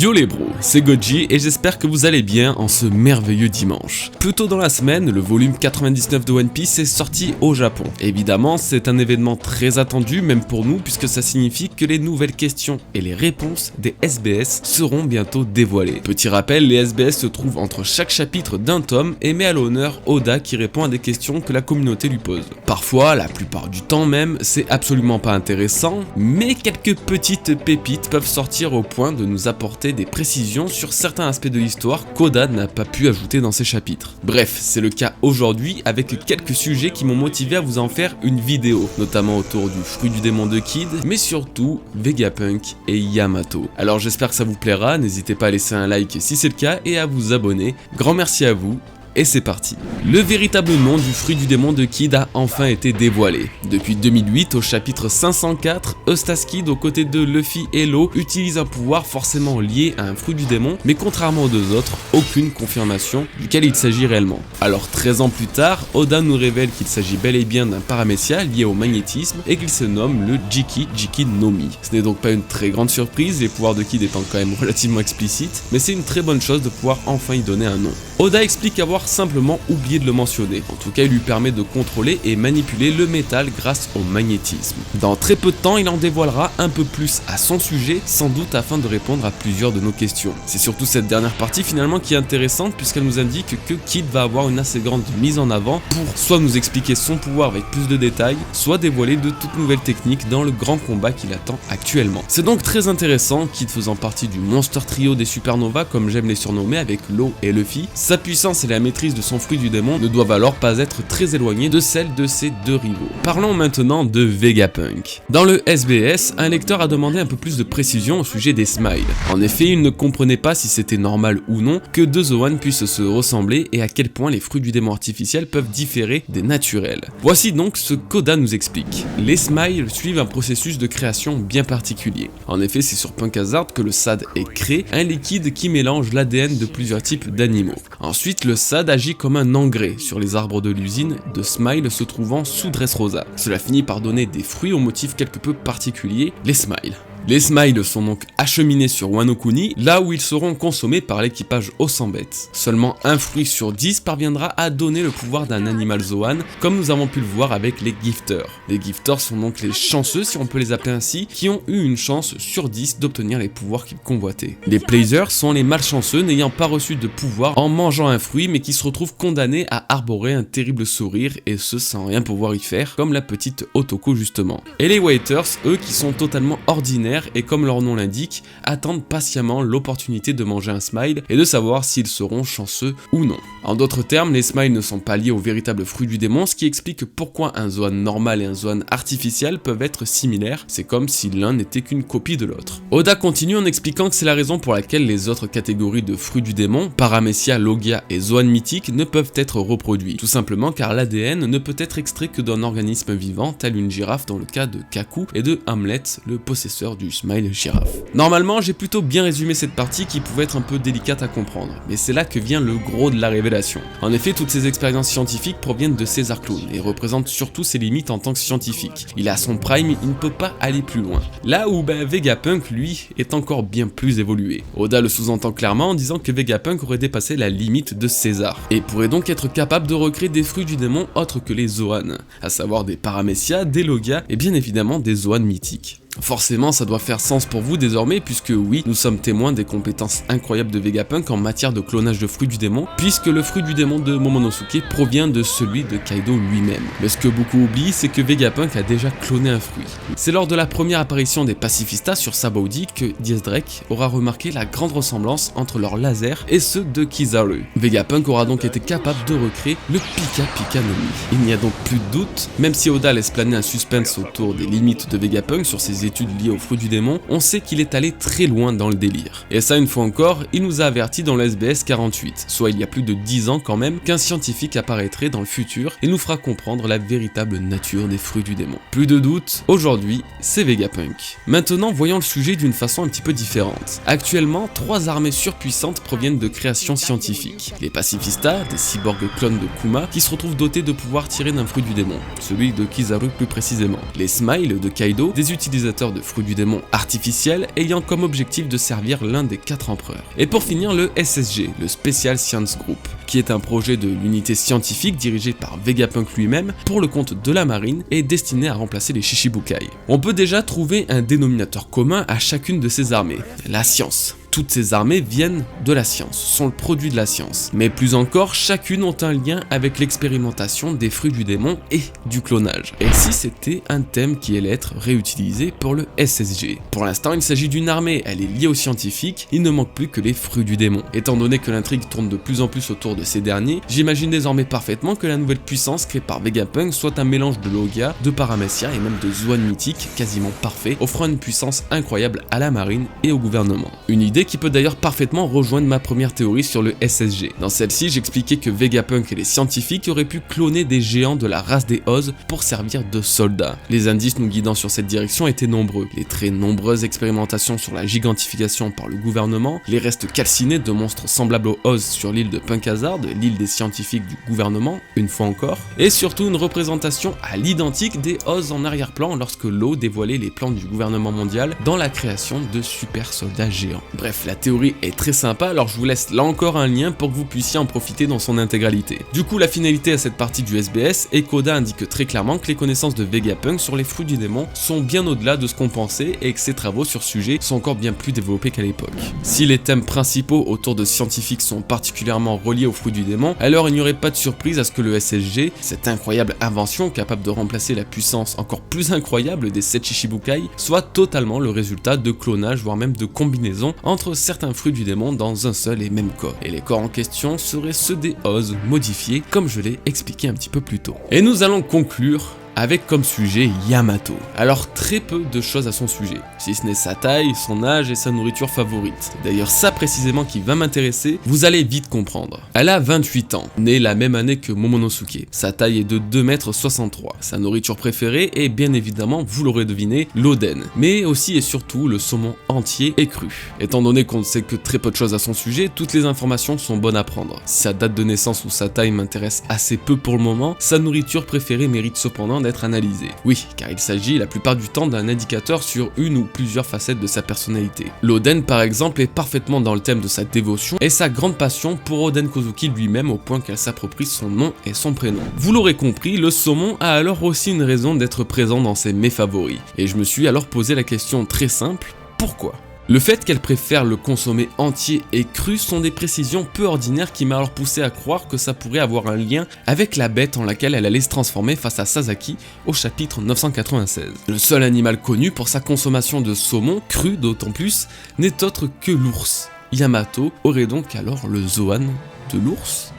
Yo les bros, c'est Goji et j'espère que vous allez bien en ce merveilleux dimanche. Plus tôt dans la semaine, le volume 99 de One Piece est sorti au Japon. Évidemment, c'est un événement très attendu, même pour nous, puisque ça signifie que les nouvelles questions et les réponses des SBS seront bientôt dévoilées. Petit rappel, les SBS se trouvent entre chaque chapitre d'un tome et met à l'honneur Oda qui répond à des questions que la communauté lui pose. Parfois, la plupart du temps même, c'est absolument pas intéressant, mais quelques petites pépites peuvent sortir au point de nous apporter des précisions sur certains aspects de l'histoire qu'Oda n'a pas pu ajouter dans ses chapitres. Bref, c'est le cas aujourd'hui avec quelques sujets qui m'ont motivé à vous en faire une vidéo, notamment autour du fruit du démon de Kid, mais surtout Vegapunk et Yamato. Alors j'espère que ça vous plaira, n'hésitez pas à laisser un like si c'est le cas et à vous abonner. Grand merci à vous. Et c'est parti. Le véritable nom du fruit du démon de Kid a enfin été dévoilé. Depuis 2008, au chapitre 504, Eustace Kid, aux côtés de Luffy et Law, utilise un pouvoir forcément lié à un fruit du démon, mais contrairement aux deux autres, aucune confirmation duquel il s'agit réellement. Alors 13 ans plus tard, Oda nous révèle qu'il s'agit bel et bien d'un paramécia lié au magnétisme et qu'il se nomme le Jiki no Mi. Ce n'est donc pas une très grande surprise, les pouvoirs de Kid étant quand même relativement explicites, mais c'est une très bonne chose de pouvoir enfin y donner un nom. Oda explique avoir simplement oublié de le mentionner. En tout cas, il lui permet de contrôler et manipuler le métal grâce au magnétisme. Dans très peu de temps, il en dévoilera un peu plus à son sujet, sans doute afin de répondre à plusieurs de nos questions. C'est surtout cette dernière partie finalement qui est intéressante puisqu'elle nous indique que Kid va avoir une assez grande mise en avant pour soit nous expliquer son pouvoir avec plus de détails, soit dévoiler de toutes nouvelles techniques dans le grand combat qu'il attend actuellement. C'est donc très intéressant, Kid faisant partie du Monster Trio des Supernovas comme j'aime les surnommer avec Law et Luffy. Sa puissance et la maîtrise de son fruit du démon ne doivent alors pas être très éloignées de celle de ses deux rivaux. Parlons maintenant de Vegapunk. Dans le SBS, un lecteur a demandé un peu plus de précision au sujet des smiles. En effet, il ne comprenait pas si c'était normal ou non que deux Zoan puissent se ressembler et à quel point les fruits du démon artificiels peuvent différer des naturels. Voici donc ce qu'Oda nous explique. Les smiles suivent un processus de création bien particulier. En effet, c'est sur Punk Hazard que le SAD est créé, un liquide qui mélange l'ADN de plusieurs types d'animaux. Ensuite, le SAD agit comme un engrais sur les arbres de l'usine de Smile se trouvant sous Dressrosa. Cela finit par donner des fruits aux motifs quelque peu particuliers, les Smiles. Les Smiles sont donc acheminés sur Wano Kuni, là où ils seront consommés par l'équipage Osambet. Seulement un fruit sur 10 parviendra à donner le pouvoir d'un animal Zoan, comme nous avons pu le voir avec les Gifters. Les Gifters sont donc les chanceux, si on peut les appeler ainsi, qui ont eu une chance sur 10 d'obtenir les pouvoirs qu'ils convoitaient. Les Pleasers sont les malchanceux n'ayant pas reçu de pouvoir en mangeant un fruit, mais qui se retrouvent condamnés à arborer un terrible sourire, et ce sans rien pouvoir y faire, comme la petite Otoko justement. Et les Waiters, eux qui sont totalement ordinaires, et comme leur nom l'indique, attendent patiemment l'opportunité de manger un smile et de savoir s'ils seront chanceux ou non. En d'autres termes, les smiles ne sont pas liés au véritable fruit du démon, ce qui explique pourquoi un Zoan normal et un Zoan artificiel peuvent être similaires, c'est comme si l'un n'était qu'une copie de l'autre. Oda continue en expliquant que c'est la raison pour laquelle les autres catégories de fruits du démon, Paramecia, Logia et Zoan mythique, ne peuvent être reproduits, tout simplement car l'ADN ne peut être extrait que d'un organisme vivant, tel une girafe dans le cas de Kaku et de Hamlet, le possesseur du Smile girafe. Normalement, j'ai plutôt bien résumé cette partie qui pouvait être un peu délicate à comprendre, mais c'est là que vient le gros de la révélation. En effet, toutes ces expériences scientifiques proviennent de Caesar Clown et représentent surtout ses limites en tant que scientifique. Il est à son prime, il ne peut pas aller plus loin. Là où Vegapunk, lui, est encore bien plus évolué. Oda le sous-entend clairement en disant que Vegapunk aurait dépassé la limite de César, et pourrait donc être capable de recréer des fruits du démon autres que les Zoan, à savoir des Paramecia, des Logia et bien évidemment des Zoan mythiques. Forcément, ça doit faire sens pour vous désormais, puisque oui, nous sommes témoins des compétences incroyables de Vegapunk en matière de clonage de fruits du démon, puisque le fruit du démon de Momonosuke provient de celui de Kaido lui-même. Mais ce que beaucoup oublient, c'est que Vegapunk a déjà cloné un fruit. C'est lors de la première apparition des pacifistas sur Sabaody que Diaz Drake aura remarqué la grande ressemblance entre leurs lasers et ceux de Kizaru. Vegapunk aura donc été capable de recréer le Pika Pika no Mi. Il n'y a donc plus de doute, même si Oda laisse planer un suspense autour des limites de Vegapunk sur ses études liées au fruit du démon, on sait qu'il est allé très loin dans le délire. Et ça, une fois encore, il nous a averti dans le SBS 48, soit il y a plus de 10 ans quand même, qu'un scientifique apparaîtrait dans le futur et nous fera comprendre la véritable nature des fruits du démon. Plus de doute, aujourd'hui, c'est Vegapunk. Maintenant, voyons le sujet d'une façon un petit peu différente. Actuellement, 3 armées surpuissantes proviennent de créations scientifiques. Les pacifistas, des cyborgs clones de Kuma, qui se retrouvent dotés de pouvoirs tirés d'un fruit du démon, celui de Kizaru plus précisément. Les Smiles de Kaido, des utilisateurs utilisateur de fruits du démon artificiels ayant comme objectif de servir l'un des 4 empereurs. Et pour finir, le SSG, le Special Science Group, qui est un projet de l'unité scientifique dirigé par Vegapunk lui-même pour le compte de la marine et destiné à remplacer les Shichibukai. On peut déjà trouver un dénominateur commun à chacune de ces armées, la science. Toutes ces armées viennent de la science, sont le produit de la science. Mais plus encore, chacune ont un lien avec l'expérimentation des fruits du démon et du clonage. Et si c'était un thème qui allait être réutilisé pour le SSG? Pour l'instant, il s'agit d'une armée, elle est liée aux scientifiques, il ne manque plus que les fruits du démon. Étant donné que l'intrigue tourne de plus en plus autour de ces derniers, j'imagine désormais parfaitement que la nouvelle puissance créée par Vegapunk soit un mélange de Logia, de Paramecia et même de Zoan mythique, quasiment parfait, offrant une puissance incroyable à la marine et au gouvernement. Une idée qui peut d'ailleurs parfaitement rejoindre ma première théorie sur le SSG. Dans celle-ci, j'expliquais que Vegapunk et les scientifiques auraient pu cloner des géants de la race des Oz pour servir de soldats. Les indices nous guidant sur cette direction étaient nombreux. Les très nombreuses expérimentations sur la gigantification par le gouvernement, les restes calcinés de monstres semblables aux Oz sur l'île de Punk Hazard, l'île des scientifiques du gouvernement, une fois encore, et surtout une représentation à l'identique des Oz en arrière-plan lorsque Law dévoilait les plans du gouvernement mondial dans la création de super soldats géants. Bref, la théorie est très sympa, alors je vous laisse là encore un lien pour que vous puissiez en profiter dans son intégralité. Du coup, la finalité à cette partie du SBS, et Koda indique très clairement que les connaissances de Vegapunk sur les fruits du démon sont bien au-delà de ce qu'on pensait et que ses travaux sur ce sujet sont encore bien plus développés qu'à l'époque. Si les thèmes principaux autour de scientifiques sont particulièrement reliés aux fruits du démon, alors il n'y aurait pas de surprise à ce que le SSG, cette incroyable invention capable de remplacer la puissance encore plus incroyable des 7 Shichibukai, soit totalement le résultat de clonage voire même de combinaison entre certains fruits du démon dans un seul et même corps. Et les corps en question seraient ceux des Oz modifiés comme je l'ai expliqué un petit peu plus tôt. Et nous allons conclure avec comme sujet Yamato. Alors très peu de choses à son sujet, si ce n'est sa taille, son âge et sa nourriture favorite. D'ailleurs ça précisément qui va m'intéresser, vous allez vite comprendre. Elle a 28 ans, née la même année que Momonosuke. Sa taille est de 2,63 m. Sa nourriture préférée est bien évidemment, vous l'aurez deviné, l'oden, mais aussi et surtout le saumon entier et cru. Étant donné qu'on ne sait que très peu de choses à son sujet, toutes les informations sont bonnes à prendre. Si sa date de naissance ou sa taille m'intéresse assez peu pour le moment, sa nourriture préférée mérite cependant d'être analysée. Oui, car il s'agit la plupart du temps d'un indicateur sur une ou plusieurs facettes de sa personnalité. L'oden par exemple est parfaitement dans le thème de sa dévotion et sa grande passion pour Oden Kozuki lui-même au point qu'elle s'approprie son nom et son prénom. Vous l'aurez compris, le saumon a alors aussi une raison d'être présent dans ses mets favoris. Et je me suis alors posé la question très simple, pourquoi ? Le fait qu'elle préfère le consommer entier et cru sont des précisions peu ordinaires qui m'a alors poussé à croire que ça pourrait avoir un lien avec la bête en laquelle elle allait se transformer face à Sasaki au chapitre 996. Le seul animal connu pour sa consommation de saumon, cru d'autant plus, n'est autre que l'ours. Yamato aurait donc alors le Zoan de l'ours ?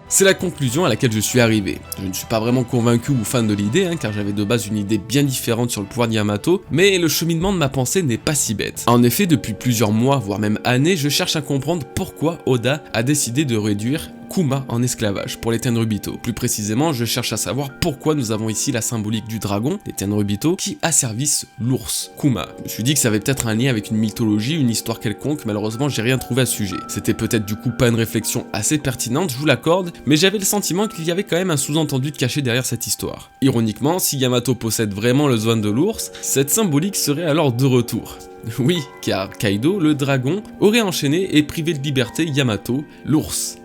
C'est la conclusion à laquelle je suis arrivé. Je ne suis pas vraiment convaincu ou fan de l'idée, car j'avais de base une idée bien différente sur le pouvoir de Yamato, mais le cheminement de ma pensée n'est pas si bête. En effet, depuis plusieurs mois, voire même années, je cherche à comprendre pourquoi Oda a décidé de réduire Kuma en esclavage pour les Tenryubito. Plus précisément, je cherche à savoir pourquoi nous avons ici la symbolique du dragon, les Tenryubito, qui asservissent l'ours, Kuma. Je me suis dit que ça avait peut-être un lien avec une mythologie, une histoire quelconque, malheureusement j'ai rien trouvé à ce sujet. C'était peut-être du coup pas une réflexion assez pertinente, je vous l'accorde, mais j'avais le sentiment qu'il y avait quand même un sous-entendu caché derrière cette histoire. Ironiquement, si Yamato possède vraiment le Zoan de l'ours, cette symbolique serait alors de retour. Oui, car Kaido, le dragon, aurait enchaîné et privé de liberté Yamato, l'ours.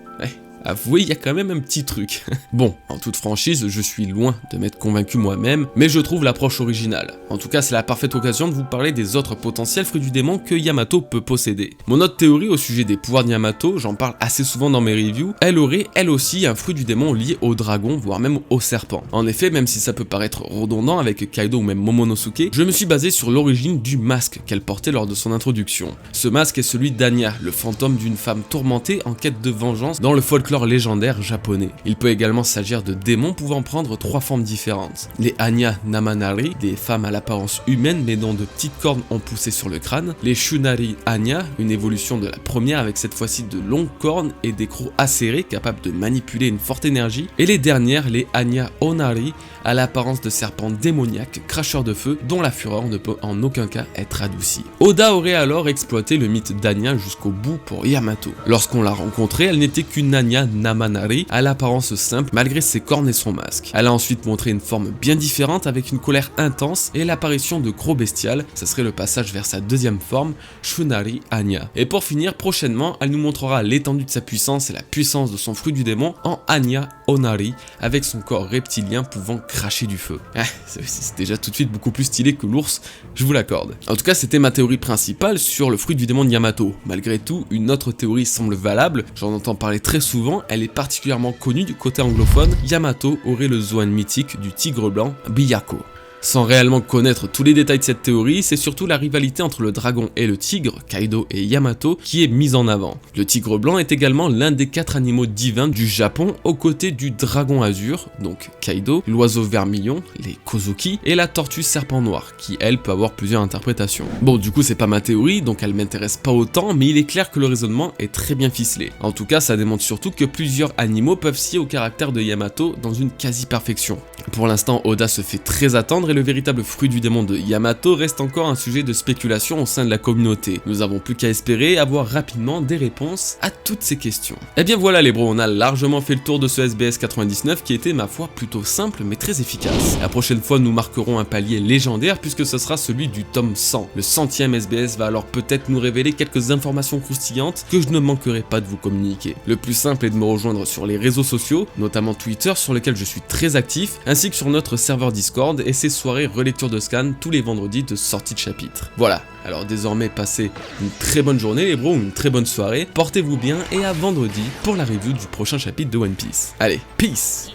Avouez, il y a quand même un petit truc. Bon, en toute franchise, je suis loin de m'être convaincu moi-même, mais je trouve l'approche originale. En tout cas, c'est la parfaite occasion de vous parler des autres potentiels fruits du démon que Yamato peut posséder. Mon autre théorie au sujet des pouvoirs de Yamato, j'en parle assez souvent dans mes reviews, elle aurait elle aussi un fruit du démon lié au dragon, voire même au serpent. En effet, même si ça peut paraître redondant avec Kaido ou même Momonosuke, je me suis basé sur l'origine du masque qu'elle portait lors de son introduction. Ce masque est celui d'Anya, le fantôme d'une femme tourmentée en quête de vengeance dans le folklore légendaire japonais. Il peut également s'agir de démons pouvant prendre 3 formes différentes. Les Anya Namanari, des femmes à l'apparence humaine mais dont de petites cornes ont poussé sur le crâne. Les Shunari Anya, une évolution de la première avec cette fois-ci de longues cornes et des crocs acérés capables de manipuler une forte énergie. Et les dernières, les Anya Onari, à l'apparence de serpents démoniaques, cracheurs de feu, dont la fureur ne peut en aucun cas être adoucie. Oda aurait alors exploité le mythe d'Anya jusqu'au bout pour Yamato. Lorsqu'on l'a rencontrée, elle n'était qu'une Anya Namanari, à l'apparence simple malgré ses cornes et son masque. Elle a ensuite montré une forme bien différente avec une colère intense et l'apparition de gros bestial, ça serait le passage vers sa deuxième forme, Shunari Anya. Et pour finir, prochainement, elle nous montrera l'étendue de sa puissance et la puissance de son fruit du démon en Anya Onari, avec son corps reptilien pouvant cracher du feu. C'est déjà tout de suite beaucoup plus stylé que l'ours, je vous l'accorde. En tout cas, c'était ma théorie principale sur le fruit du démon de Yamato. Malgré tout, une autre théorie semble valable, j'en entends parler très souvent, elle est particulièrement connue du côté anglophone. Yamato aurait le Zoan mythique du tigre blanc, Byakuo. Sans réellement connaître tous les détails de cette théorie, c'est surtout la rivalité entre le dragon et le tigre, Kaido et Yamato, qui est mise en avant. Le tigre blanc est également l'un des 4 animaux divins du Japon, aux côtés du dragon azur, donc Kaido, l'oiseau vermillon, les Kozuki, et la tortue serpent noir, qui elle peut avoir plusieurs interprétations. Bon, du coup c'est pas ma théorie, donc elle m'intéresse pas autant, mais il est clair que le raisonnement est très bien ficelé. En tout cas, ça démontre surtout que plusieurs animaux peuvent scier au caractère de Yamato dans une quasi-perfection. Pour l'instant, Oda se fait très attendre et le véritable fruit du démon de Yamato reste encore un sujet de spéculation au sein de la communauté. Nous avons plus qu'à espérer avoir rapidement des réponses à toutes ces questions. Et bien voilà les bros, on a largement fait le tour de ce SBS 99 qui était ma foi plutôt simple mais très efficace. La prochaine fois nous marquerons un palier légendaire puisque ce sera celui du tome 100. Le 100e SBS va alors peut-être nous révéler quelques informations croustillantes que je ne manquerai pas de vous communiquer. Le plus simple est de me rejoindre sur les réseaux sociaux, notamment Twitter sur lequel je suis très actif, ainsi que sur notre serveur Discord et ses soirées relecture de scan tous les vendredis de sortie de chapitre. Voilà, alors désormais passez une très bonne journée les bros, une très bonne soirée, portez-vous bien et à vendredi pour la review du prochain chapitre de One Piece. Allez, peace!